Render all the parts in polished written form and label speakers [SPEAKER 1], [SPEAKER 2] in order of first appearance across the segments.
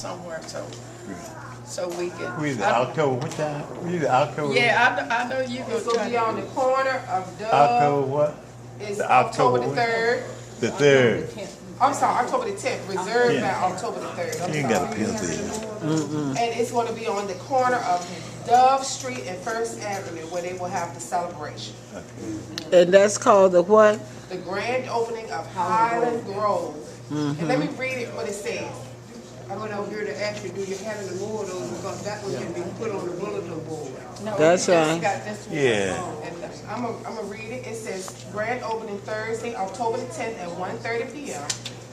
[SPEAKER 1] somewhere, so we can.
[SPEAKER 2] We the October, what time? We the October.
[SPEAKER 1] Yeah, I know you
[SPEAKER 3] It's
[SPEAKER 1] go
[SPEAKER 3] gonna be on the corner of Dove.
[SPEAKER 2] October what?
[SPEAKER 3] It's
[SPEAKER 2] The
[SPEAKER 3] October
[SPEAKER 2] October
[SPEAKER 3] the 3rd.
[SPEAKER 2] The 3rd.
[SPEAKER 3] I'm sorry, October the 10th, reserved by October the 3rd. I'm
[SPEAKER 2] You ain't got a
[SPEAKER 3] sorry.
[SPEAKER 2] pencil.
[SPEAKER 3] And it's gonna be on the corner of Dove Street and First Avenue where they will have the celebration.
[SPEAKER 4] And that's called the what?
[SPEAKER 3] The grand opening of Highland Grove. And let me read it what it says.
[SPEAKER 5] I went over here to ask you, do you have any more of those, because that one can be put on the bulletin board.
[SPEAKER 1] No,
[SPEAKER 4] That's
[SPEAKER 1] we just
[SPEAKER 4] right.
[SPEAKER 1] got this one.
[SPEAKER 2] Yeah.
[SPEAKER 3] And I'm gonna read it. It says, grand opening Thursday, October the 10th at 1:30 p.m.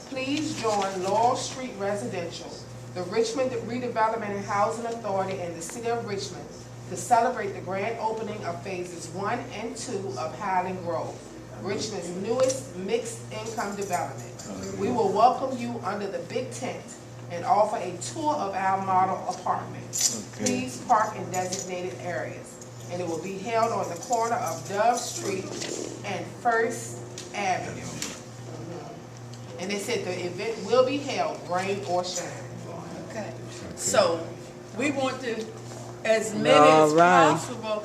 [SPEAKER 3] Please join Laurel Street Residential, the Richmond Redevelopment and Housing Authority, and the City of Richmond to celebrate the grand opening of phases 1 and 2 of Highland Grove, Richmond's newest mixed-income development. We will welcome you under the big tent and offer a tour of our model apartment. Please park in designated areas. And it will be held on the corner of Dove Street and First Avenue. And they said the event will be held, rain or shine.
[SPEAKER 1] Okay, so we want to, as many
[SPEAKER 4] All
[SPEAKER 1] as
[SPEAKER 4] right.
[SPEAKER 1] possible,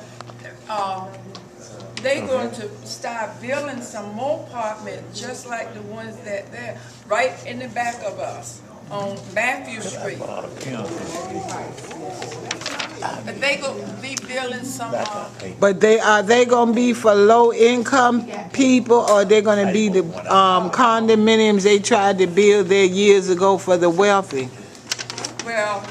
[SPEAKER 1] they're going to start building some more apartments, just like the ones that they're right in the back of us on Matthew Street. But they gonna be building some,
[SPEAKER 4] But are they gonna be for low income people, or they gonna be the condominiums they tried to build there years ago for the wealthy?
[SPEAKER 1] well,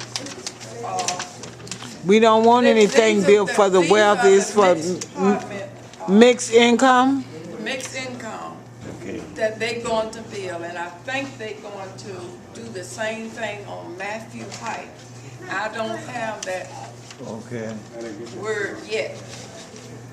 [SPEAKER 4] We don't want anything
[SPEAKER 1] these are
[SPEAKER 4] built for the
[SPEAKER 1] these are
[SPEAKER 4] wealthy, it's for
[SPEAKER 1] mixed apartment,
[SPEAKER 4] mixed income?
[SPEAKER 1] mixed income
[SPEAKER 2] Okay.
[SPEAKER 1] that they going to build, and I think they going to do the same thing on Matthew Heights. I don't have that
[SPEAKER 2] Okay.
[SPEAKER 1] word yet,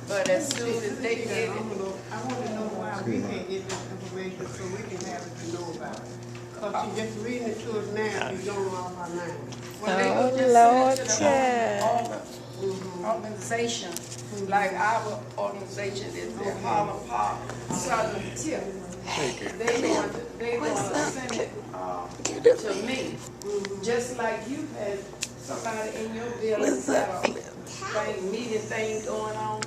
[SPEAKER 1] but as soon as they get it,
[SPEAKER 5] I want to know why we can't get this information so we can have it to know about it. Cause you just reading it to us now, you don't know off our mind.
[SPEAKER 1] well, they will just send it to all the organizations, like our organization is the Harlem Park Southern Tip. They going to send it to me, just like you had somebody in your building meeting thing going on.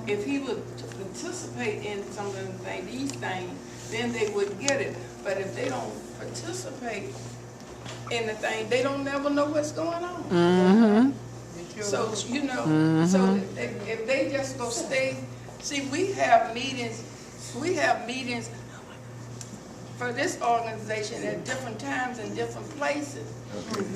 [SPEAKER 1] If he would participate in some of these things, then they would get it. But if they don't participate in the thing, they don't never know what's going on. So, you know, so if they just go stay, see, we have meetings for this organization at different times in different places.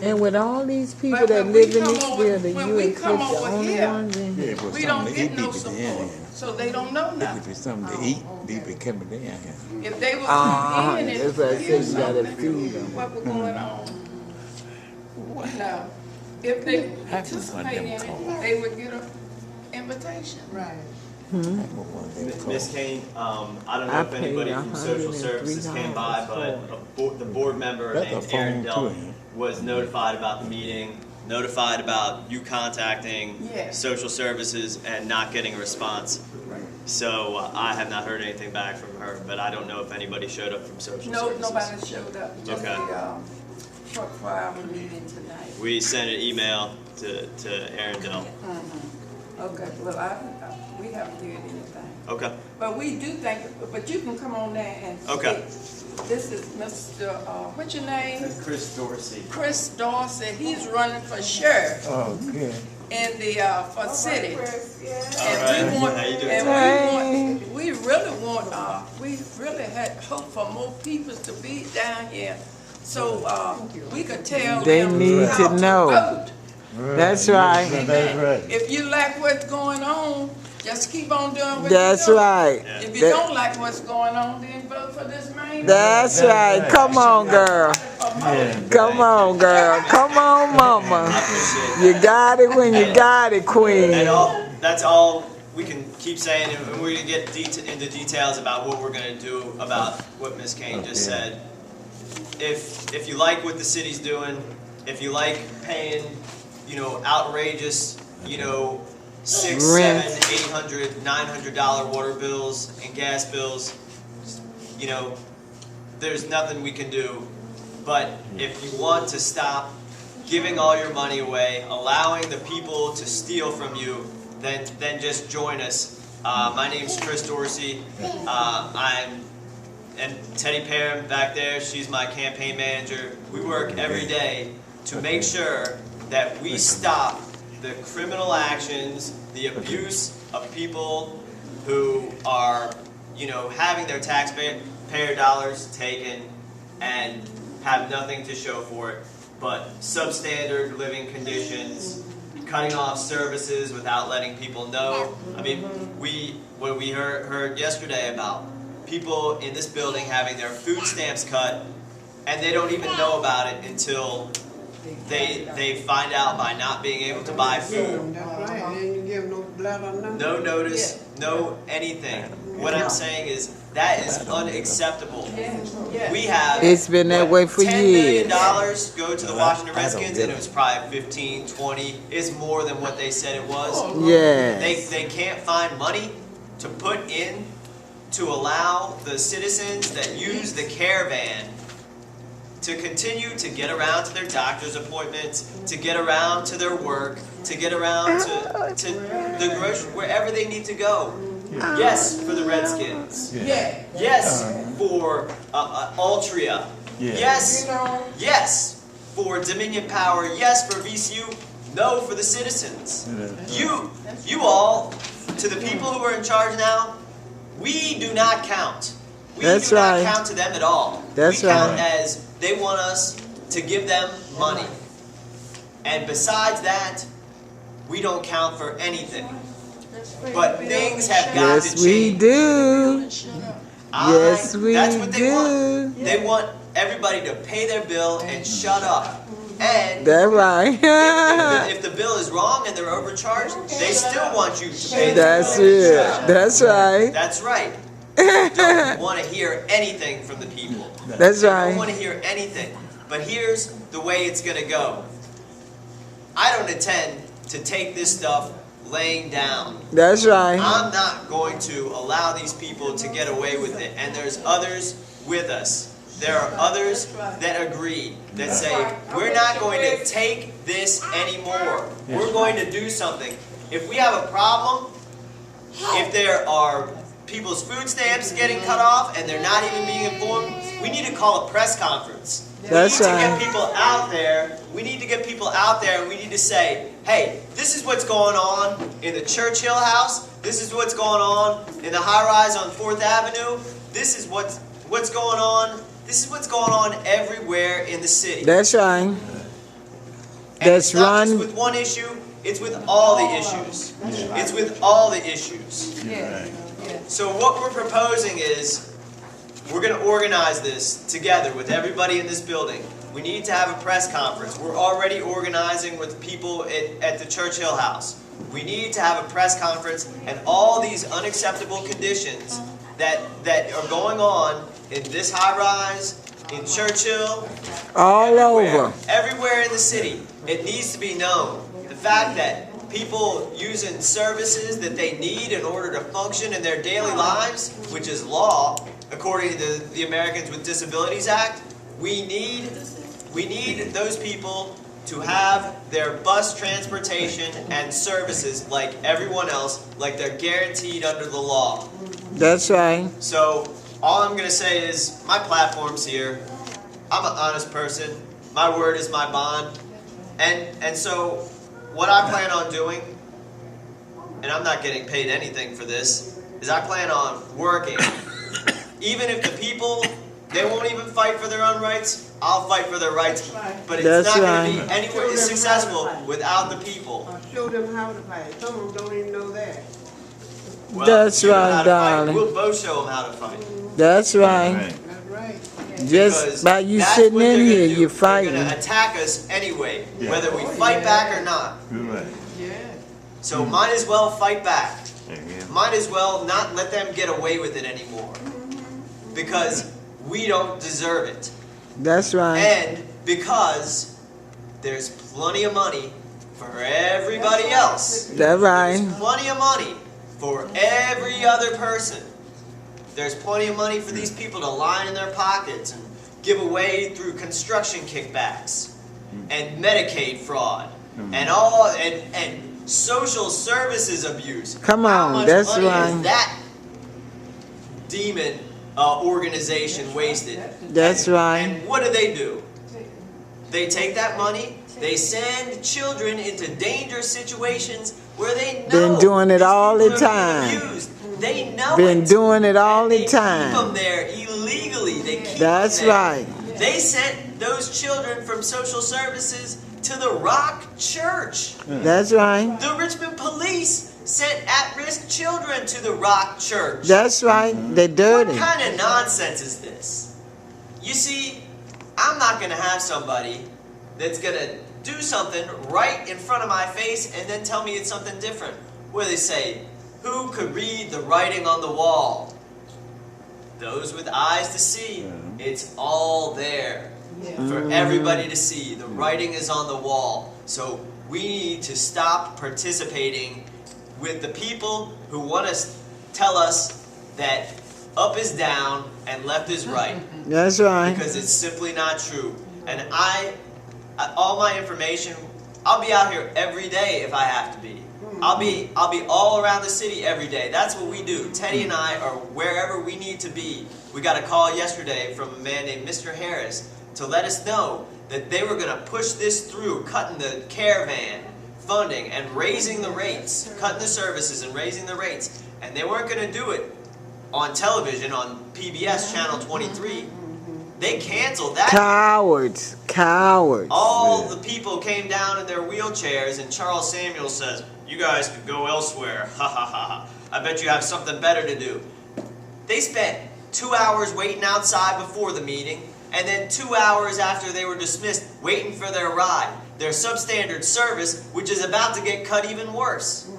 [SPEAKER 4] And with all these people
[SPEAKER 1] But
[SPEAKER 4] that
[SPEAKER 1] when we
[SPEAKER 4] live in
[SPEAKER 1] come
[SPEAKER 4] this
[SPEAKER 1] over-
[SPEAKER 4] building,
[SPEAKER 1] when
[SPEAKER 4] you
[SPEAKER 1] we
[SPEAKER 4] and
[SPEAKER 1] come
[SPEAKER 4] Cliff the
[SPEAKER 1] over
[SPEAKER 4] only
[SPEAKER 1] here,
[SPEAKER 4] ones in here.
[SPEAKER 2] Yeah,
[SPEAKER 1] We don't get no support, so they don't know nothing.
[SPEAKER 2] If it's something to eat, people coming down here.
[SPEAKER 1] If they would come in and
[SPEAKER 4] that's why I
[SPEAKER 1] hear
[SPEAKER 4] said you gotta
[SPEAKER 1] something,
[SPEAKER 4] feed them.
[SPEAKER 1] what was going on. No, if they
[SPEAKER 2] How can one
[SPEAKER 1] participate
[SPEAKER 2] of
[SPEAKER 1] in
[SPEAKER 2] them call?
[SPEAKER 1] it, they would get an invitation.
[SPEAKER 5] Right.
[SPEAKER 6] Ms. Kane, I don't know
[SPEAKER 4] I
[SPEAKER 6] if anybody
[SPEAKER 4] paid
[SPEAKER 6] from social services came by, but the board member
[SPEAKER 2] That's a
[SPEAKER 6] named
[SPEAKER 2] phone
[SPEAKER 6] Aaron
[SPEAKER 2] too,
[SPEAKER 6] Dell
[SPEAKER 2] ain't it?
[SPEAKER 6] was notified about the meeting, notified about you contacting
[SPEAKER 1] Yes.
[SPEAKER 6] social services and not getting a response. So I have not heard anything back from her, but I don't know if anybody showed up from social
[SPEAKER 1] No,
[SPEAKER 6] services.
[SPEAKER 1] nobody showed up, just
[SPEAKER 6] Okay.
[SPEAKER 1] the, for our meeting tonight.
[SPEAKER 6] We sent an email to Aaron Dell.
[SPEAKER 1] Okay, well, we haven't heard anything.
[SPEAKER 6] Okay.
[SPEAKER 1] But we do think, but you can come on there and
[SPEAKER 6] Okay.
[SPEAKER 1] speak. This is Mr., what's your name?
[SPEAKER 6] Chris Dorsey.
[SPEAKER 1] Chris Dorsey. He's running for sheriff
[SPEAKER 2] Okay.
[SPEAKER 1] in the, for city.
[SPEAKER 6] Alright,
[SPEAKER 1] And we want,
[SPEAKER 6] how you doing?
[SPEAKER 1] and we really want, we really had hoped for more people to be down here. So, we could tell
[SPEAKER 4] They
[SPEAKER 1] them
[SPEAKER 4] need
[SPEAKER 1] how
[SPEAKER 4] to know.
[SPEAKER 1] vote.
[SPEAKER 4] That's right.
[SPEAKER 2] That's right.
[SPEAKER 1] If you like what's going on, just keep on doing what
[SPEAKER 4] That's
[SPEAKER 1] you're doing.
[SPEAKER 4] right.
[SPEAKER 1] If you don't like what's going on, then vote for this man.
[SPEAKER 4] That's right. Come on, girl. Come on, girl. Come on, mama. You got it when you got it, queen.
[SPEAKER 6] And that's all we can keep saying, and we're gonna get into details about what we're gonna do about what Ms. Kane just said. If you like what the city's doing, if you like paying, outrageous, $600,
[SPEAKER 4] Rent.
[SPEAKER 6] $700, $800, $900 water bills and gas bills, there's nothing we can do. But if you want to stop giving all your money away, allowing the people to steal from you, then just join us. My name's Chris Dorsey. And Teddy Parham back there, she's my campaign manager. We work every day to make sure that we stop the criminal actions, the abuse of people who are, having their taxpayer dollars taken and have nothing to show for it but substandard living conditions, cutting off services without letting people know. I mean, what we heard yesterday about people in this building having their food stamps cut, and they don't even know about it until they find out by not being able to buy food.
[SPEAKER 5] That's right, and you give no blood or nothing.
[SPEAKER 6] No notice, no anything. What I'm saying is that is unacceptable. We have
[SPEAKER 4] It's been that way for
[SPEAKER 6] $10 million
[SPEAKER 4] years.
[SPEAKER 6] go to the Washington Redskins, and it was probably 15, 20. It's more than what they said it was.
[SPEAKER 4] Yes.
[SPEAKER 6] They can't find money to put in to allow the citizens that use the caravan to continue to get around to their doctor's appointments, to get around to their work, to get around to the grocery, wherever they need to go. Yes, for the Redskins. Yes, for Altria. Yes, yes, for Dominion Power. Yes, for VCU. No, for the citizens. You all, to the people who are in charge now, we do not count. We
[SPEAKER 4] That's
[SPEAKER 6] do not
[SPEAKER 4] right.
[SPEAKER 6] count to them at all.
[SPEAKER 4] That's
[SPEAKER 6] we count
[SPEAKER 4] right.
[SPEAKER 6] as they want us to give them money. And besides that, we don't count for anything. But things have got to
[SPEAKER 4] Yes, we
[SPEAKER 6] change.
[SPEAKER 4] do. Yes, we
[SPEAKER 6] That's what they want.
[SPEAKER 4] do.
[SPEAKER 6] They want everybody to pay their bill and shut up. And
[SPEAKER 4] That's right.
[SPEAKER 6] if the bill is wrong and they're overcharged, they still want you to pay the
[SPEAKER 4] That's
[SPEAKER 6] bill.
[SPEAKER 4] it. That's right.
[SPEAKER 6] That's right. Don't want to hear anything from the people.
[SPEAKER 4] That's
[SPEAKER 6] Don't
[SPEAKER 4] right.
[SPEAKER 6] want to hear anything. But here's the way it's going to go. I don't intend to take this stuff laying down.
[SPEAKER 4] That's right.
[SPEAKER 6] I'm not going to allow these people to get away with it. And there's others with us. There are others that agree, that say, we're not going to take this anymore. We're going to do something. If we have a problem, if there are people's food stamps getting cut off and they're not even being informed, we need to call a press conference.
[SPEAKER 4] That's
[SPEAKER 6] we need to
[SPEAKER 4] right.
[SPEAKER 6] get people out there. We need to get people out there and we need to say, hey, this is what's going on in the Churchill House. This is what's going on in the high-rise on 4th Avenue. This is what's going on. This is what's going on everywhere in the city.
[SPEAKER 4] That's right.
[SPEAKER 6] And
[SPEAKER 4] That's
[SPEAKER 6] it's not just
[SPEAKER 4] run.
[SPEAKER 6] with one issue, it's with all the issues. It's with all the issues. So what we're proposing is, we're going to organize this together with everybody in this building. We need to have a press conference. We're already organizing with people at the Churchill House. We need to have a press conference and all these unacceptable conditions that are going on in this high-rise, in Churchill,
[SPEAKER 4] All over.
[SPEAKER 6] everywhere in the city. It needs to be known. The fact that people using services that they need in order to function in their daily lives, which is law, according to the Americans with Disabilities Act, we need those people to have their bus transportation and services like everyone else, like they're guaranteed under the law.
[SPEAKER 4] That's right.
[SPEAKER 6] So all I'm going to say is my platform's here. I'm an honest person. My word is my bond. And so what I plan on doing, and I'm not getting paid anything for this, is I plan on working. Even if the people, they won't even fight for their own rights, I'll fight for their rights. But it's
[SPEAKER 4] That's
[SPEAKER 6] not going to
[SPEAKER 4] right.
[SPEAKER 6] be anywhere successful without the people.
[SPEAKER 5] Show them how to fight. Some of them don't even know that.
[SPEAKER 6] Well,
[SPEAKER 4] That's
[SPEAKER 6] you know
[SPEAKER 4] right,
[SPEAKER 6] how to fight.
[SPEAKER 4] darling.
[SPEAKER 6] We'll both show them how to fight.
[SPEAKER 4] That's right.
[SPEAKER 5] That's right.
[SPEAKER 4] Just
[SPEAKER 6] Because
[SPEAKER 4] by you
[SPEAKER 6] that's
[SPEAKER 4] sitting
[SPEAKER 6] what
[SPEAKER 4] in
[SPEAKER 6] they're
[SPEAKER 4] here,
[SPEAKER 6] gonna do.
[SPEAKER 4] you're
[SPEAKER 6] They're
[SPEAKER 4] fighting.
[SPEAKER 6] going to attack us anyway, whether we fight back or not. So might as well fight back. Might as well not let them get away with it anymore. Because we don't deserve it.
[SPEAKER 4] That's right.
[SPEAKER 6] And because there's plenty of money for everybody else.
[SPEAKER 4] That's right.
[SPEAKER 6] There's plenty of money for every other person. There's plenty of money for these people to line in their pockets and give away through construction kickbacks. and Medicaid fraud and social services abuse.
[SPEAKER 4] Come
[SPEAKER 6] How
[SPEAKER 4] on,
[SPEAKER 6] much
[SPEAKER 4] that's
[SPEAKER 6] money
[SPEAKER 4] right.
[SPEAKER 6] is that demon organization wasted?
[SPEAKER 4] That's right.
[SPEAKER 6] And what do? They take that money, they send children into dangerous situations where they know
[SPEAKER 4] Been doing it
[SPEAKER 6] these
[SPEAKER 4] all
[SPEAKER 6] people
[SPEAKER 4] the
[SPEAKER 6] are being
[SPEAKER 4] time.
[SPEAKER 6] abused. They know
[SPEAKER 4] Been
[SPEAKER 6] it.
[SPEAKER 4] doing it all
[SPEAKER 6] And
[SPEAKER 4] the
[SPEAKER 6] they keep them
[SPEAKER 4] time.
[SPEAKER 6] there illegally. They keep
[SPEAKER 4] That's
[SPEAKER 6] them there.
[SPEAKER 4] right.
[SPEAKER 6] They sent those children from social services to the Rock Church.
[SPEAKER 4] That's right.
[SPEAKER 6] The Richmond police sent at-risk children to the Rock Church.
[SPEAKER 4] That's right. They're dirty.
[SPEAKER 6] What kind of nonsense is this? You see, I'm not going to have somebody that's going to do something right in front of my face and then tell me it's something different. Where they say, who could read the writing on the wall? Those with eyes to see. It's all there for everybody to see. The writing is on the wall. So we need to stop participating with the people who want to tell us that up is down and left is right.
[SPEAKER 4] That's right.
[SPEAKER 6] Because it's simply not true. And all my information, I'll be out here every day if I have to be. I'll be all around the city every day. That's what we do. Teddy and I are wherever we need to be. We got a call yesterday from a man named Mr. Harris to let us know that they were going to push this through, cutting the caravan funding and raising the rates, cutting the services and raising the rates. And they weren't going to do it on television, on PBS Channel 23. They canceled that.
[SPEAKER 4] Cowards. Cowards.
[SPEAKER 6] All the people came down in their wheelchairs, and Charles Samuel says, you guys could go elsewhere. Ha ha ha ha. I bet you have something better to do. They spent 2 hours waiting outside before the meeting, and then 2 hours after they were dismissed, waiting for their ride. Their substandard service, which is about to get cut even worse.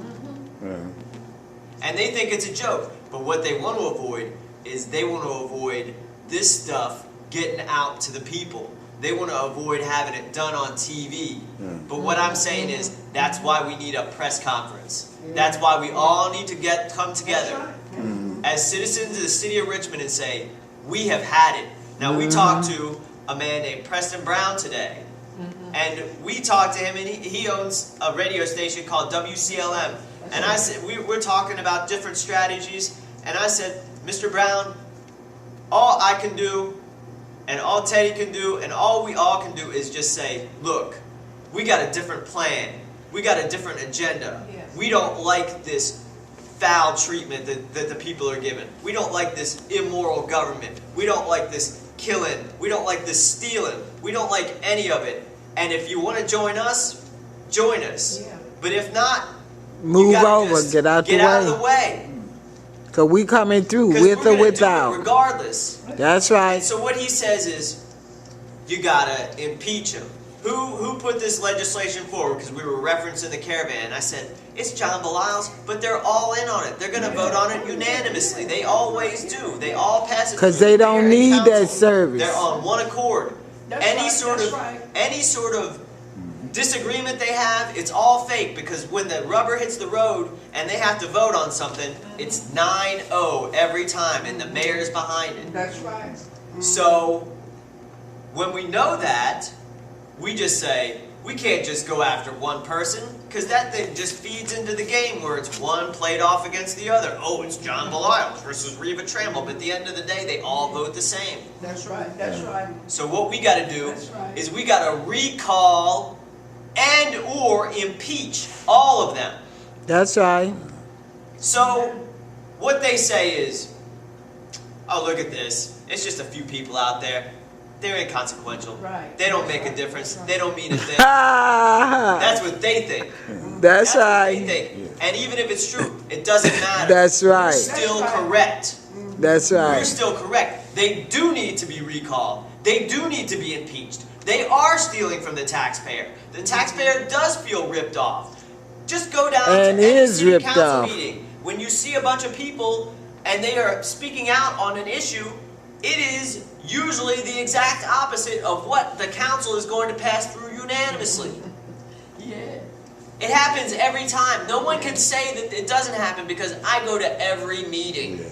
[SPEAKER 6] And they think it's a joke. But what they want to avoid is they want to avoid this stuff getting out to the people. They want to avoid having it done on TV. But what I'm saying is, that's why we need a press conference. That's why we all need to come together as citizens of the city of Richmond and say, we have had it. Now, we talked to a man named Preston Brown today. And we talked to him, and he owns a radio station called WCLM. And I said, we're talking about different strategies. And I said, Mr. Brown, all I can do, and all Teddy can do, and all we all can do is just say, look, we got a different plan. We got a different agenda. We don't like this foul treatment that the people are given. We don't like this immoral government. We don't like this killing. We don't like this stealing. We don't like any of it. And if you want to join us, join us. But if not,
[SPEAKER 4] Move
[SPEAKER 6] you gotta
[SPEAKER 4] over.
[SPEAKER 6] just
[SPEAKER 4] Get out
[SPEAKER 6] of
[SPEAKER 4] the
[SPEAKER 6] the way.
[SPEAKER 4] Because we coming through
[SPEAKER 6] 'Cause
[SPEAKER 4] with
[SPEAKER 6] we're
[SPEAKER 4] or
[SPEAKER 6] gonna do it
[SPEAKER 4] without.
[SPEAKER 6] regardless.
[SPEAKER 4] That's right.
[SPEAKER 6] So what he says is, you gotta impeach him. Who put this legislation forward? Because we were referencing the caravan. I said, it's John Belial's, but they're all in on it. They're going to vote on it unanimously. They always do. They all pass it.
[SPEAKER 4] Because
[SPEAKER 6] through
[SPEAKER 4] they
[SPEAKER 6] the
[SPEAKER 4] don't
[SPEAKER 6] mayor and
[SPEAKER 4] need that
[SPEAKER 6] council.
[SPEAKER 4] service.
[SPEAKER 6] They're on one accord. Any sort
[SPEAKER 1] Right.
[SPEAKER 6] of disagreement they have, it's all fake, because when the rubber hits the road and they have to vote on something, it's 9-0 every time, and the mayor's behind it.
[SPEAKER 1] That's right.
[SPEAKER 6] So when we know that, we just say, we can't just go after one person, because that thing just feeds into the game where it's one played off against the other. Oh, it's John Belial versus Reva Trammell, but at the end of the day, they all vote the same.
[SPEAKER 1] That's right. That's right.
[SPEAKER 6] So what we got to do
[SPEAKER 1] That's right.
[SPEAKER 6] is we got to recall and or impeach all of them.
[SPEAKER 4] That's right.
[SPEAKER 6] So what they say is, oh, look at this. It's just a few people out there. They're inconsequential.
[SPEAKER 1] Right.
[SPEAKER 6] They don't make a difference. They don't mean a thing.
[SPEAKER 4] That's
[SPEAKER 6] That's what they think.
[SPEAKER 4] right.
[SPEAKER 6] What they think. And even if it's true, it doesn't matter.
[SPEAKER 4] That's right.
[SPEAKER 6] We're still correct.
[SPEAKER 4] That's
[SPEAKER 6] We're
[SPEAKER 4] right.
[SPEAKER 6] still correct. They do need to be recalled. They do need to be impeached. They are stealing from the taxpayer. The taxpayer does feel ripped off. Just go down
[SPEAKER 4] And
[SPEAKER 6] to any
[SPEAKER 4] is
[SPEAKER 6] city
[SPEAKER 4] ripped
[SPEAKER 6] council
[SPEAKER 4] off.
[SPEAKER 6] meeting. When you see a bunch of people and they are speaking out on an issue, it is usually the exact opposite of what the council is going to pass through unanimously.
[SPEAKER 1] Yeah.
[SPEAKER 6] It happens every time. No one can say that it doesn't happen, because I go to every meeting.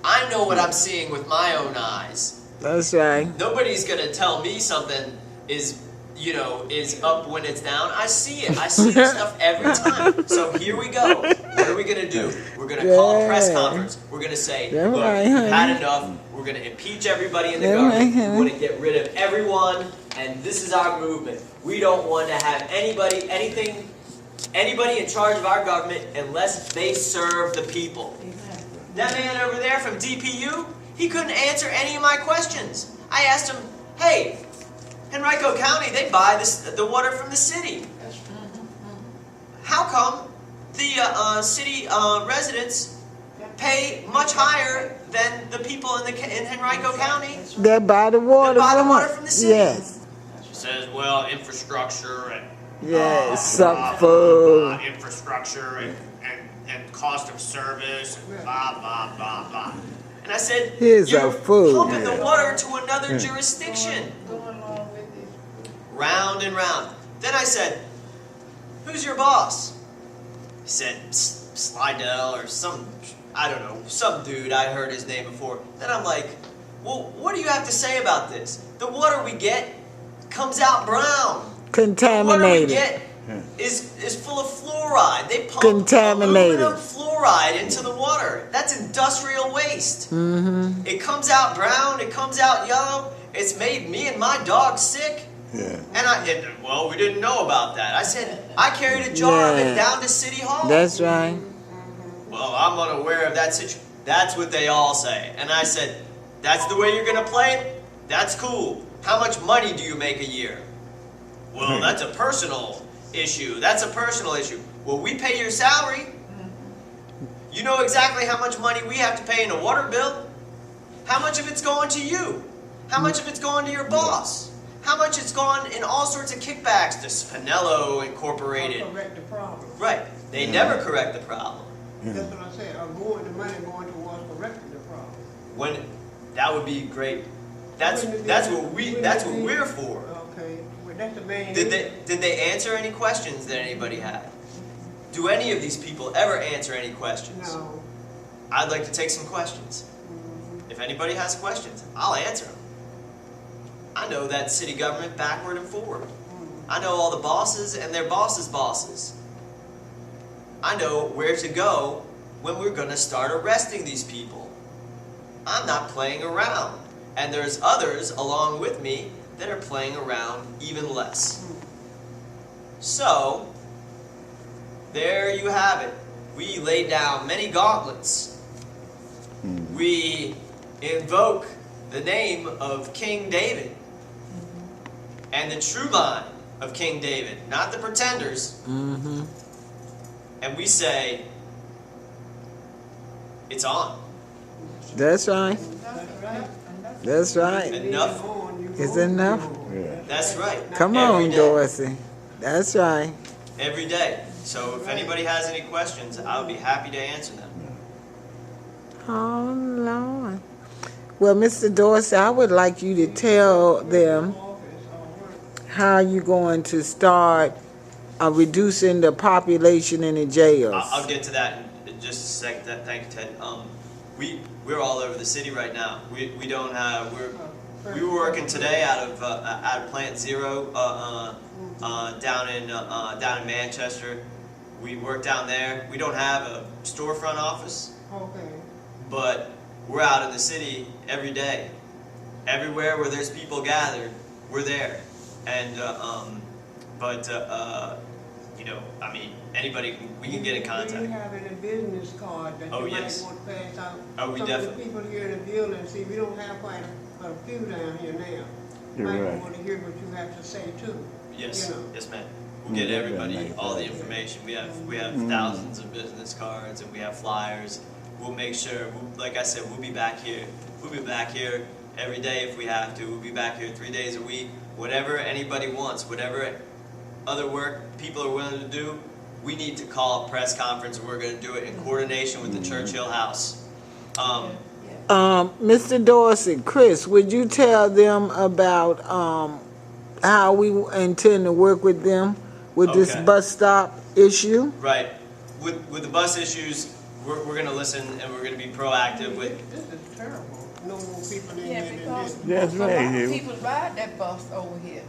[SPEAKER 6] I know what I'm seeing with my own eyes.
[SPEAKER 4] That's right.
[SPEAKER 6] Nobody's going to tell me something is you know, is up when it's down. I see it. I see this stuff every time. So here we go. What are we gonna do? We're gonna call a press conference. We're gonna say,
[SPEAKER 4] That's
[SPEAKER 6] look,
[SPEAKER 4] right,
[SPEAKER 6] we've
[SPEAKER 4] honey.
[SPEAKER 6] had enough. We're gonna impeach everybody in the
[SPEAKER 4] That's
[SPEAKER 6] government.
[SPEAKER 4] right, honey.
[SPEAKER 6] We want to get rid of everyone, and this is our movement. We don't want to have anybody in charge of our government unless they serve the people. That man over there from DPU, he couldn't answer any of my questions. I asked him, hey, Henrico County, they buy the water from the city. How come the city residents pay much higher than the people in Henrico County?
[SPEAKER 4] They buy the water
[SPEAKER 6] They buy the
[SPEAKER 4] from
[SPEAKER 6] water
[SPEAKER 4] us.
[SPEAKER 6] from the city.
[SPEAKER 4] Yes.
[SPEAKER 6] She says, well, infrastructure and
[SPEAKER 4] Yes, some food.
[SPEAKER 6] infrastructure and cost of service and blah, blah, blah, blah. And I said,
[SPEAKER 4] Here's
[SPEAKER 6] you're
[SPEAKER 4] our food.
[SPEAKER 6] pumping the water to another jurisdiction.
[SPEAKER 5] Going along with this.
[SPEAKER 6] Round and round. Then I said, who's your boss? He said, Slidell or some, I don't know, some dude. I heard his name before. Then I'm like, well, what do you have to say about this? The water we get comes out brown. The water we
[SPEAKER 4] Contaminated.
[SPEAKER 6] get is full of fluoride. They pump
[SPEAKER 4] Contaminated.
[SPEAKER 6] aluminum fluoride into the water. That's industrial waste.
[SPEAKER 4] Mm-hmm.
[SPEAKER 6] It comes out brown. It comes out yellow. It's made me and my dog sick.
[SPEAKER 2] Yeah.
[SPEAKER 6] And well, we didn't know about that. I said, I carried a jar of
[SPEAKER 4] Yeah.
[SPEAKER 6] it down to City Hall.
[SPEAKER 4] That's right.
[SPEAKER 6] Well, I'm unaware of that situation. That's what they all say. And I said, that's the way you're going to play it? That's cool. How much money do you make a year? Well, that's a personal issue. That's a personal issue. Well, we pay your salary. You know exactly how much money we have to pay in a water bill. How much of it's going to you? How much of it's going to your boss? How much it's gone in all sorts of kickbacks to Spinello Incorporated.
[SPEAKER 5] Correct the problem.
[SPEAKER 6] Right. They never correct the problem.
[SPEAKER 5] That's what I said, the money going towards correcting the problem.
[SPEAKER 6] When that would be great. That's what we're for.
[SPEAKER 5] Okay, well, that's the main.
[SPEAKER 6] Did they answer any questions that anybody had? Do any of these people ever answer any questions?
[SPEAKER 5] No.
[SPEAKER 6] I'd like to take some questions. If anybody has questions, I'll answer them. I know that city government backward and forward. I know all the bosses and their bosses' bosses. I know where to go when we're going to start arresting these people. I'm not playing around. And there's others along with me that are playing around even less. So, there you have it. We lay down many gauntlets. We invoke the name of King David and the true mind of King David, not the pretenders.
[SPEAKER 4] Mm-hmm.
[SPEAKER 6] And we say, it's on.
[SPEAKER 4] That's right.
[SPEAKER 5] That's right.
[SPEAKER 4] That's right.
[SPEAKER 6] Enough.
[SPEAKER 4] Is enough?
[SPEAKER 2] Yeah.
[SPEAKER 6] That's right.
[SPEAKER 4] Come
[SPEAKER 6] Every
[SPEAKER 4] on,
[SPEAKER 6] day.
[SPEAKER 4] Dorsey. That's right.
[SPEAKER 6] Every day. So if anybody has any questions, I would be happy to answer them.
[SPEAKER 4] Oh, Lord. Well, Mr. Dorsey, I would like you to tell them how you're going to start reducing the population in the jails.
[SPEAKER 6] I'll get to that in just a second. Thank you, Ted. We're all over the city right now. We don't have we were working today out of Plant Zero down in Manchester. We work down there. We don't have a storefront office,
[SPEAKER 5] Okay.
[SPEAKER 6] but we're out in the city every day. Everywhere where there's people gathered, we're there. And you know, I mean, anybody we can get in
[SPEAKER 5] Do
[SPEAKER 6] contact.
[SPEAKER 5] you have any business card that
[SPEAKER 6] Oh,
[SPEAKER 5] you
[SPEAKER 6] yes.
[SPEAKER 5] might want to pass out?
[SPEAKER 6] Oh, we
[SPEAKER 5] Some of
[SPEAKER 6] definitely-
[SPEAKER 5] the people here in the building, see, we don't have quite a few down here now.
[SPEAKER 2] You're
[SPEAKER 5] Might
[SPEAKER 2] right.
[SPEAKER 5] want to hear what you have to say too.
[SPEAKER 6] Yes,
[SPEAKER 5] You know.
[SPEAKER 6] yes, ma'am. We'll get
[SPEAKER 2] Yeah,
[SPEAKER 6] everybody
[SPEAKER 2] yeah,
[SPEAKER 6] all the
[SPEAKER 2] yeah.
[SPEAKER 6] information. We have thousands of business cards and we have flyers. We'll make sure. Like I said, we'll be back here. We'll be back here every day if we have to. We'll be back here 3 days a week. Whatever anybody wants, whatever other work people are willing to do, we need to call a press conference and we're going to do it in coordination with the Churchill House.
[SPEAKER 4] Mr. Dorsey, Chris, would you tell them about how we intend to work with them with this
[SPEAKER 6] Okay.
[SPEAKER 4] bus stop issue?
[SPEAKER 6] Right. With the bus issues, we're going to listen and we're going to be proactive with.
[SPEAKER 5] This is terrible. no more people in
[SPEAKER 1] Yeah,
[SPEAKER 5] there than
[SPEAKER 1] because
[SPEAKER 5] this.
[SPEAKER 2] That's
[SPEAKER 1] a lot
[SPEAKER 2] right.
[SPEAKER 1] of people ride that bus over here.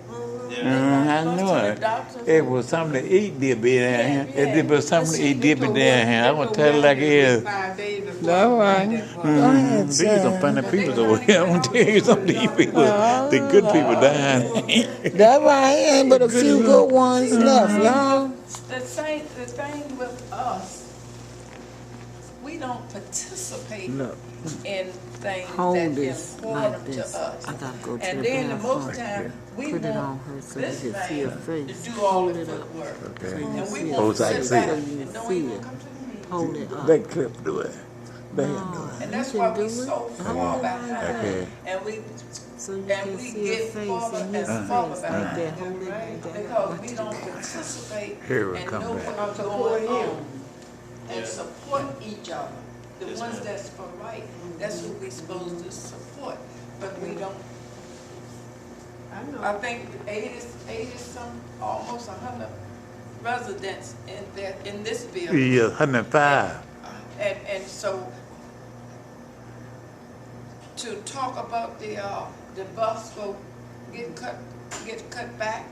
[SPEAKER 6] Yeah.
[SPEAKER 2] I know it. If it was something to eat, they'd be down here. If there was something to eat, they'd be down here. I'm gonna tell it like it is.
[SPEAKER 5] 5 days before
[SPEAKER 4] That's
[SPEAKER 5] I
[SPEAKER 4] right.
[SPEAKER 5] ride that bus.
[SPEAKER 4] Go ahead,
[SPEAKER 2] These are
[SPEAKER 4] Sam.
[SPEAKER 2] funny people over here. I'm gonna tell you something. These people, the good people dying.
[SPEAKER 4] That's right. Ain't but a few good ones left, y'all.
[SPEAKER 1] The thing with us, we don't participate
[SPEAKER 4] Look,
[SPEAKER 1] in things
[SPEAKER 4] hold
[SPEAKER 1] that's
[SPEAKER 4] this like
[SPEAKER 1] important to
[SPEAKER 4] this.
[SPEAKER 1] us.
[SPEAKER 4] I gotta go to
[SPEAKER 1] And
[SPEAKER 4] the
[SPEAKER 1] then the most
[SPEAKER 4] bathroom.
[SPEAKER 1] time, we
[SPEAKER 4] Put it on
[SPEAKER 1] want
[SPEAKER 4] her so
[SPEAKER 1] this
[SPEAKER 4] you can see her
[SPEAKER 1] man
[SPEAKER 4] face.
[SPEAKER 1] to do all
[SPEAKER 4] Hold
[SPEAKER 1] the
[SPEAKER 4] it up.
[SPEAKER 1] footwork.
[SPEAKER 2] Okay.
[SPEAKER 4] So you
[SPEAKER 1] And
[SPEAKER 4] see
[SPEAKER 1] we
[SPEAKER 4] her
[SPEAKER 1] want
[SPEAKER 2] so I
[SPEAKER 1] to
[SPEAKER 2] can
[SPEAKER 1] sit
[SPEAKER 2] see
[SPEAKER 1] back
[SPEAKER 2] it.
[SPEAKER 1] and don't
[SPEAKER 4] See
[SPEAKER 1] even
[SPEAKER 4] it.
[SPEAKER 1] come to the meeting.
[SPEAKER 4] Hold it up.
[SPEAKER 2] They clip do it. They do
[SPEAKER 4] No,
[SPEAKER 1] And
[SPEAKER 4] you
[SPEAKER 1] that's
[SPEAKER 4] can
[SPEAKER 1] why
[SPEAKER 4] do
[SPEAKER 1] we
[SPEAKER 4] it.
[SPEAKER 1] so
[SPEAKER 4] Hold
[SPEAKER 1] far
[SPEAKER 4] it
[SPEAKER 1] behind.
[SPEAKER 4] like that.
[SPEAKER 2] Okay.
[SPEAKER 1] And we
[SPEAKER 4] So you
[SPEAKER 1] And
[SPEAKER 4] can
[SPEAKER 1] we
[SPEAKER 4] see
[SPEAKER 1] get
[SPEAKER 4] her face
[SPEAKER 1] farther
[SPEAKER 4] and his
[SPEAKER 1] and
[SPEAKER 4] face
[SPEAKER 1] farther
[SPEAKER 4] like
[SPEAKER 1] behind.
[SPEAKER 4] that. Hold it like that.
[SPEAKER 1] because we don't participate
[SPEAKER 2] Here we
[SPEAKER 1] and
[SPEAKER 2] come
[SPEAKER 1] know
[SPEAKER 2] back.
[SPEAKER 1] what's
[SPEAKER 5] Support
[SPEAKER 1] going
[SPEAKER 5] him.
[SPEAKER 1] on. And
[SPEAKER 6] Yeah.
[SPEAKER 1] support each other. The
[SPEAKER 6] Yes,
[SPEAKER 1] ones
[SPEAKER 6] ma'am.
[SPEAKER 1] that's for right, that's who we supposed to support. But we don't, I
[SPEAKER 5] I know.
[SPEAKER 1] think 80 some, almost 100 residents in this building.
[SPEAKER 2] Yeah, 105.
[SPEAKER 1] And so to talk about the bus go get cut back,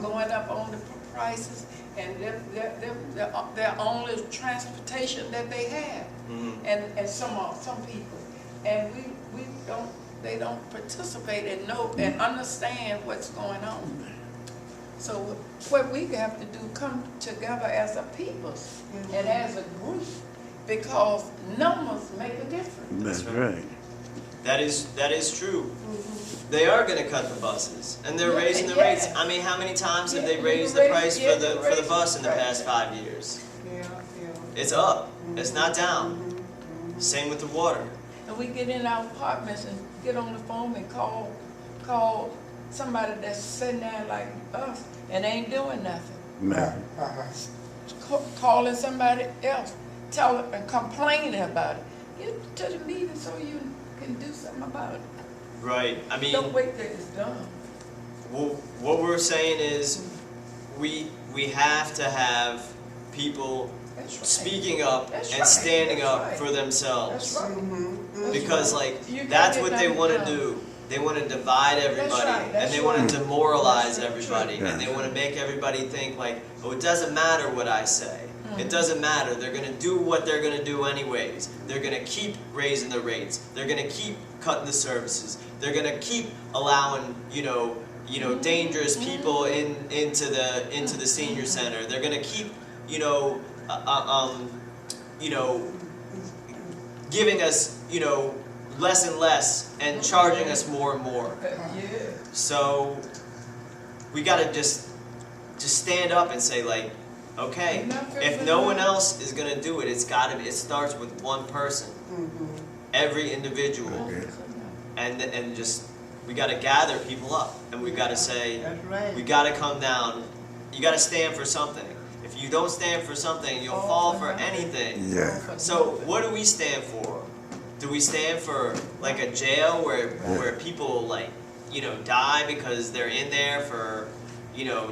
[SPEAKER 1] going up on the prices, and their only transportation that they have, and some people, and they don't participate and know and understand what's going on. So what we have to do, come together as a people and as a group, because numbers make a difference.
[SPEAKER 2] That's right.
[SPEAKER 6] That is true. They are going to cut the buses, and they're raising the
[SPEAKER 1] Yeah.
[SPEAKER 6] rates. I mean, how many times have they
[SPEAKER 1] Yeah,
[SPEAKER 6] raised
[SPEAKER 1] you
[SPEAKER 6] the price
[SPEAKER 1] raise-
[SPEAKER 6] for the
[SPEAKER 1] yeah,
[SPEAKER 6] for the
[SPEAKER 1] raise
[SPEAKER 6] bus in the
[SPEAKER 1] the
[SPEAKER 6] past
[SPEAKER 1] price.
[SPEAKER 6] 5 years?
[SPEAKER 5] Yeah,
[SPEAKER 6] It's up. It's not down. Same with the water.
[SPEAKER 1] And we get in our apartments and get on the phone and call somebody that's sitting there like us and ain't doing nothing.
[SPEAKER 2] No.
[SPEAKER 1] Calling somebody else, telling and complaining about it. Get to the meeting so you can do something about it.
[SPEAKER 6] Right. I mean,
[SPEAKER 1] Don't wait till it's done.
[SPEAKER 6] well, what we're saying is we have to have people
[SPEAKER 1] That's right.
[SPEAKER 6] speaking up
[SPEAKER 1] That's
[SPEAKER 6] and
[SPEAKER 1] right.
[SPEAKER 6] standing
[SPEAKER 1] That's
[SPEAKER 6] up
[SPEAKER 1] right.
[SPEAKER 6] for themselves.
[SPEAKER 1] That's right.
[SPEAKER 6] Because like
[SPEAKER 1] You gotta
[SPEAKER 6] that's
[SPEAKER 1] get
[SPEAKER 6] what they
[SPEAKER 1] them
[SPEAKER 6] want to
[SPEAKER 1] done.
[SPEAKER 6] do. They want to divide everybody,
[SPEAKER 1] right, that's
[SPEAKER 6] and they want
[SPEAKER 1] right.
[SPEAKER 6] to demoralize
[SPEAKER 1] That's
[SPEAKER 6] everybody,
[SPEAKER 2] true.
[SPEAKER 6] and they want to make everybody think like, oh, it doesn't matter what I say. It doesn't matter. They're going to do what they're going to do anyways. They're going to keep raising the rates. They're going to keep cutting the services. They're going to keep allowing, dangerous people into the senior center. They're going to keep, giving us, less and less and charging us more and more.
[SPEAKER 1] Yeah.
[SPEAKER 6] So we got to just stand up and say like, okay, if no one else is gonna do it, it starts with one person, every individual,
[SPEAKER 2] Okay.
[SPEAKER 6] and just we got to gather people up, and we got to say,
[SPEAKER 5] That's right.
[SPEAKER 6] we got to come down. You got to stand for something. If you don't stand for something, you'll fall for anything.
[SPEAKER 2] Yeah.
[SPEAKER 6] So what do we stand for? Do we stand for like a jail where people die because they're in there for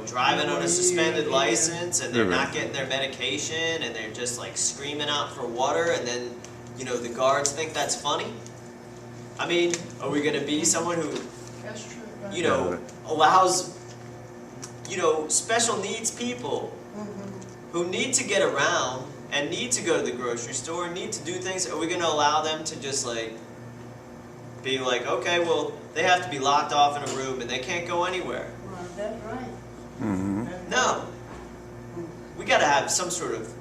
[SPEAKER 6] driving on a suspended license and they're not getting their medication and they're just like screaming out for water and then the guards think that's funny? I mean, are we gonna be someone who
[SPEAKER 1] That's true.
[SPEAKER 6] allows special needs people who need to get around and need to go to the grocery store, need to do things? Are we going to allow them to just be like, okay, well, they have to be locked off in a room and they can't go anywhere?
[SPEAKER 5] Well, that's right.
[SPEAKER 2] Mm-hmm.
[SPEAKER 6] No. We got to have some sort of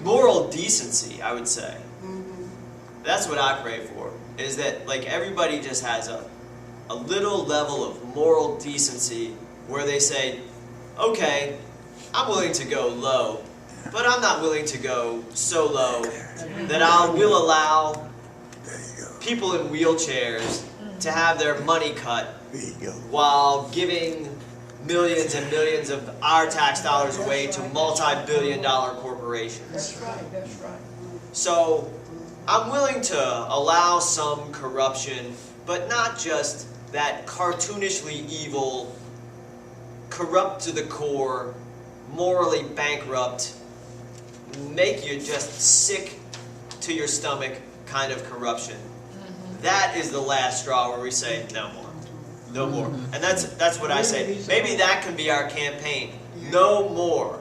[SPEAKER 6] moral decency, I would say. That's what I pray for, is that everybody just has a little level of moral decency where they say, okay, I'm willing to go low, but I'm not willing to go so low that I will allow people in wheelchairs to have their money cut
[SPEAKER 2] There you go.
[SPEAKER 6] while giving millions and millions of our tax dollars away to multi-billion-dollar corporations.
[SPEAKER 1] That's right. That's right.
[SPEAKER 6] So I'm willing to allow some corruption, but not just that cartoonishly evil, corrupt to the core, morally bankrupt, make you just sick to your stomach kind of corruption. that is the last straw where we say, no more. No more. And that's what I say. Maybe that can be our campaign. No more.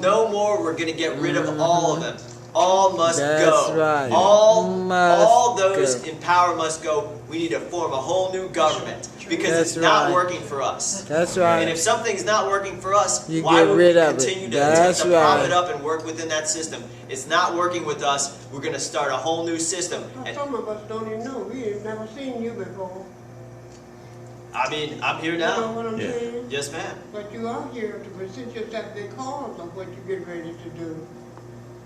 [SPEAKER 6] No more. We're going to get rid of all of them. All must
[SPEAKER 4] That's
[SPEAKER 6] go.
[SPEAKER 4] right.
[SPEAKER 6] All those
[SPEAKER 4] go.
[SPEAKER 6] in power must go. We need to form a whole new government because
[SPEAKER 4] That's
[SPEAKER 6] it's not
[SPEAKER 4] right.
[SPEAKER 6] working for us.
[SPEAKER 4] That's
[SPEAKER 6] And
[SPEAKER 4] right.
[SPEAKER 6] if something's not working for us,
[SPEAKER 4] You
[SPEAKER 6] why
[SPEAKER 4] get
[SPEAKER 6] would
[SPEAKER 4] rid
[SPEAKER 6] we
[SPEAKER 4] of it.
[SPEAKER 6] continue to
[SPEAKER 4] That's
[SPEAKER 6] attempt to prop
[SPEAKER 4] right.
[SPEAKER 6] it up and work within that system? It's not working with us. We're going to start a whole new system. And,
[SPEAKER 5] Some of us don't even know. We have never seen you before.
[SPEAKER 6] I mean, I'm here
[SPEAKER 5] You know
[SPEAKER 6] now.
[SPEAKER 5] what I'm
[SPEAKER 2] Yeah.
[SPEAKER 5] saying?
[SPEAKER 6] Yes, ma'am.
[SPEAKER 5] But you are here to present yourself because of what you get ready to do.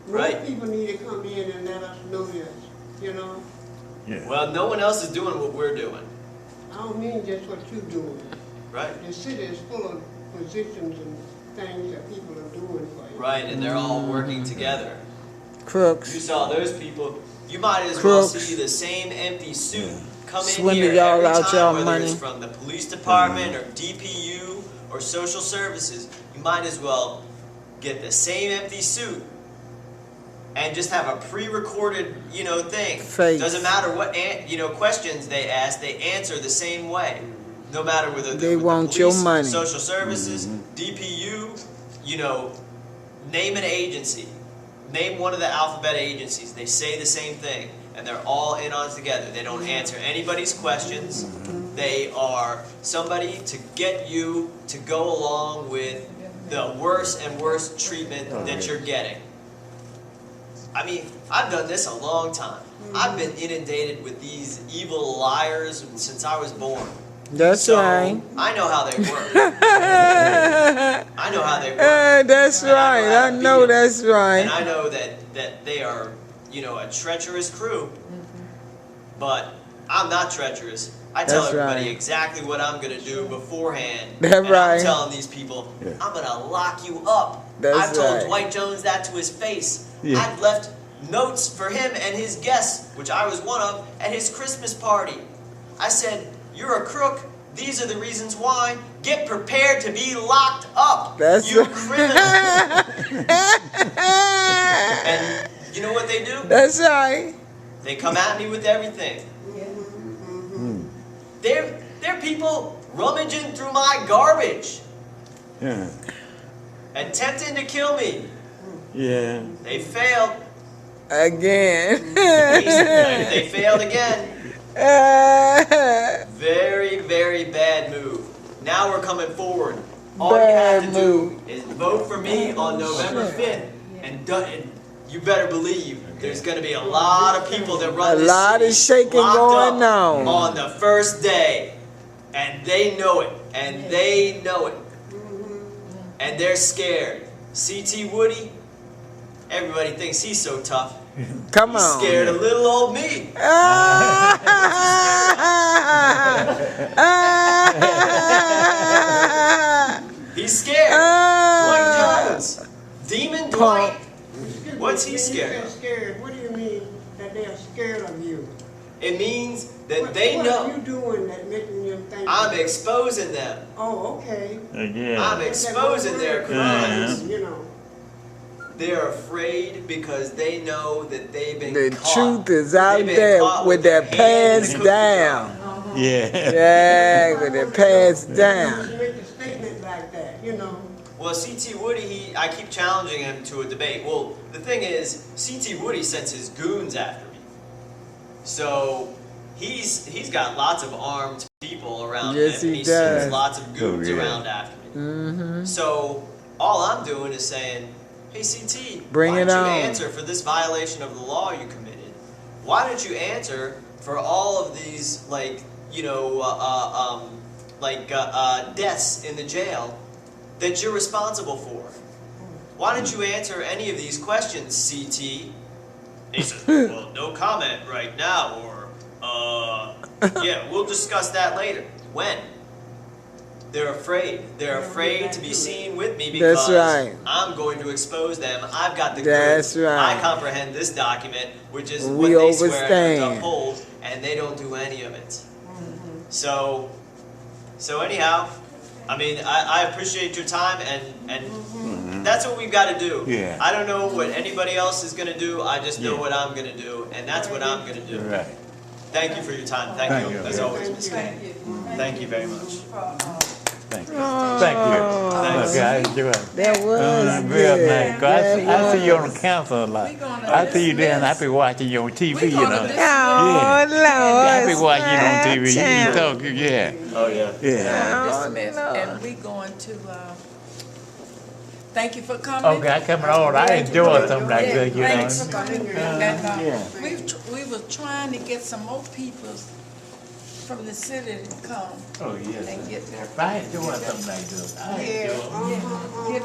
[SPEAKER 6] Right.
[SPEAKER 5] Most people need to come in and let us know this, you know?
[SPEAKER 2] Yeah.
[SPEAKER 6] Well, no one else is doing what we're doing.
[SPEAKER 5] I don't mean just what you're doing.
[SPEAKER 6] Right.
[SPEAKER 5] The city is full of positions and things that people are doing for you.
[SPEAKER 6] Right, and they're all working together. You
[SPEAKER 4] Crooks.
[SPEAKER 6] saw those people. You might as well
[SPEAKER 4] Crooks.
[SPEAKER 6] see the same empty suit come in
[SPEAKER 4] Swindle
[SPEAKER 6] here
[SPEAKER 4] y'all
[SPEAKER 6] every
[SPEAKER 4] out
[SPEAKER 6] time,
[SPEAKER 4] y'all
[SPEAKER 6] whether
[SPEAKER 4] money.
[SPEAKER 6] it's from the police department or DPU or social services. You might as well get the same empty suit and just have a pre-recorded, thing.
[SPEAKER 4] Face.
[SPEAKER 6] Doesn't matter what, questions they ask, they answer the same way. No matter whether
[SPEAKER 4] They
[SPEAKER 6] they're with
[SPEAKER 4] want
[SPEAKER 6] the
[SPEAKER 4] your
[SPEAKER 6] police,
[SPEAKER 4] money.
[SPEAKER 6] social services, DPU, name an agency. Name one of the alphabet agencies. They say the same thing, and they're all in on it together. They don't answer anybody's questions. They are somebody to get you to go along with the worse and worse treatment that you're getting. I mean, I've done this a long time. I've been inundated with these evil liars since I was born.
[SPEAKER 4] That's
[SPEAKER 6] So,
[SPEAKER 4] right.
[SPEAKER 6] I know how they work. I know how they work.
[SPEAKER 4] That's
[SPEAKER 6] And I know
[SPEAKER 4] right.
[SPEAKER 6] how
[SPEAKER 4] I
[SPEAKER 6] to beat
[SPEAKER 4] know
[SPEAKER 6] 'em.
[SPEAKER 4] that's
[SPEAKER 6] And
[SPEAKER 4] right.
[SPEAKER 6] I know that they are, a treacherous crew. But I'm not treacherous. I tell
[SPEAKER 4] That's
[SPEAKER 6] everybody
[SPEAKER 4] right.
[SPEAKER 6] exactly what I'm going to do beforehand.
[SPEAKER 4] That's
[SPEAKER 6] and
[SPEAKER 4] right.
[SPEAKER 6] I'm telling these people, I'm going to lock you up.
[SPEAKER 4] That's
[SPEAKER 6] I've told
[SPEAKER 4] right.
[SPEAKER 6] Dwight Jones that to his face.
[SPEAKER 2] Yeah.
[SPEAKER 6] I've left notes for him and his guests, which I was one of, at his Christmas party. I said, you're a crook. These are the reasons why. Get prepared to be locked up.
[SPEAKER 4] That's
[SPEAKER 6] you
[SPEAKER 4] right.
[SPEAKER 6] criminal. And you know what they do?
[SPEAKER 4] That's right.
[SPEAKER 6] They come at me with everything. They're people rummaging through my garbage,
[SPEAKER 2] Yeah.
[SPEAKER 6] attempting to kill me.
[SPEAKER 2] Yeah.
[SPEAKER 6] They failed.
[SPEAKER 4] Again.
[SPEAKER 6] They failed again. Very, very bad move. Now we're coming forward. All you have to
[SPEAKER 4] Bad
[SPEAKER 6] do is vote for me on November 5th, and you better believe there's going to be a lot of people that run
[SPEAKER 4] A
[SPEAKER 6] this
[SPEAKER 4] lot
[SPEAKER 6] city
[SPEAKER 4] of shaking
[SPEAKER 6] locked
[SPEAKER 4] going
[SPEAKER 6] up
[SPEAKER 4] on.
[SPEAKER 6] the first day, and they know it, and they know it, and they're scared. C.T. Woody, everybody thinks he's so tough.
[SPEAKER 4] Come
[SPEAKER 6] He's
[SPEAKER 4] on.
[SPEAKER 6] scared of little old me. He's scared. Dwight Jones. Demon Dwight. What's he scared
[SPEAKER 5] When you
[SPEAKER 6] of?
[SPEAKER 5] say scared, what do you mean that they're scared of you?
[SPEAKER 6] It means that they
[SPEAKER 5] What are
[SPEAKER 6] know
[SPEAKER 5] you doing that making them think?
[SPEAKER 6] I'm exposing them.
[SPEAKER 5] Oh, okay.
[SPEAKER 2] Again.
[SPEAKER 6] I'm exposing their crimes.
[SPEAKER 5] You know.
[SPEAKER 6] They're afraid because they know that they've been
[SPEAKER 4] The
[SPEAKER 6] caught.
[SPEAKER 4] truth is out
[SPEAKER 6] They've been
[SPEAKER 4] there
[SPEAKER 6] caught
[SPEAKER 4] with
[SPEAKER 6] their
[SPEAKER 4] their
[SPEAKER 6] hand in
[SPEAKER 4] pants
[SPEAKER 6] the cookie jar.
[SPEAKER 4] down.
[SPEAKER 2] Yeah.
[SPEAKER 4] Yeah, with their pants down.
[SPEAKER 5] You make a statement like that, you know.
[SPEAKER 6] Well, C.T. Woody, I keep challenging him to a debate. Well, the thing is, C.T. Woody sends his goons after me. So, he's got lots of armed people around
[SPEAKER 4] Yes,
[SPEAKER 6] him.
[SPEAKER 4] he
[SPEAKER 6] And sends
[SPEAKER 4] does.
[SPEAKER 6] lots of goons
[SPEAKER 2] Oh, yeah.
[SPEAKER 6] around after me.
[SPEAKER 4] Mm-hmm.
[SPEAKER 6] So, all I'm doing is saying, hey, C.T.,
[SPEAKER 4] Bring
[SPEAKER 6] why
[SPEAKER 4] it
[SPEAKER 6] don't
[SPEAKER 4] on.
[SPEAKER 6] you answer for this violation of the law you committed? Why don't you answer for all of these, deaths in the jail that you're responsible for? Why don't you answer any of these questions, C.T.? He says, well, no comment right now, or, yeah, we'll discuss that later. When? They're afraid. They're afraid to be seen with me because
[SPEAKER 4] That's right.
[SPEAKER 6] I'm going to expose them. I've got the
[SPEAKER 4] That's
[SPEAKER 6] goods.
[SPEAKER 4] right.
[SPEAKER 6] I comprehend this document, which is
[SPEAKER 4] We
[SPEAKER 6] what they swear to
[SPEAKER 4] overstand.
[SPEAKER 6] uphold, and they don't do any of it. So anyhow, I mean, I appreciate your time, and that's what we've got to do.
[SPEAKER 2] Yeah.
[SPEAKER 6] I don't know what anybody else is going to do. I just know
[SPEAKER 2] Yeah.
[SPEAKER 6] what I'm going to do, and that's what I'm going to do.
[SPEAKER 2] Right.
[SPEAKER 6] Thank you for your time. Thank you, as always, Ms. Kane. Thank you very much.
[SPEAKER 2] Thank you. Thank you. Look, I enjoy it.
[SPEAKER 4] That was
[SPEAKER 2] Real
[SPEAKER 4] good.
[SPEAKER 2] nice. 'Cause I see you on the council a lot. I see you there and I be watching you on TV, you know.
[SPEAKER 4] Oh, Lord.
[SPEAKER 2] I be watching you on TV. You
[SPEAKER 4] Champ.
[SPEAKER 2] talk, yeah.
[SPEAKER 6] Oh, yeah.
[SPEAKER 2] Yeah.
[SPEAKER 1] Dismiss, and we going to, thank you for coming.
[SPEAKER 2] Okay, I coming on. I enjoy something like
[SPEAKER 1] Yeah,
[SPEAKER 2] that, you
[SPEAKER 1] thanks for
[SPEAKER 2] know.
[SPEAKER 1] coming.
[SPEAKER 2] Yeah.
[SPEAKER 1] We were trying to get some more people from the city to come
[SPEAKER 2] Oh, yes.
[SPEAKER 1] and get their.
[SPEAKER 2] I enjoy something like this. I enjoy.
[SPEAKER 1] Get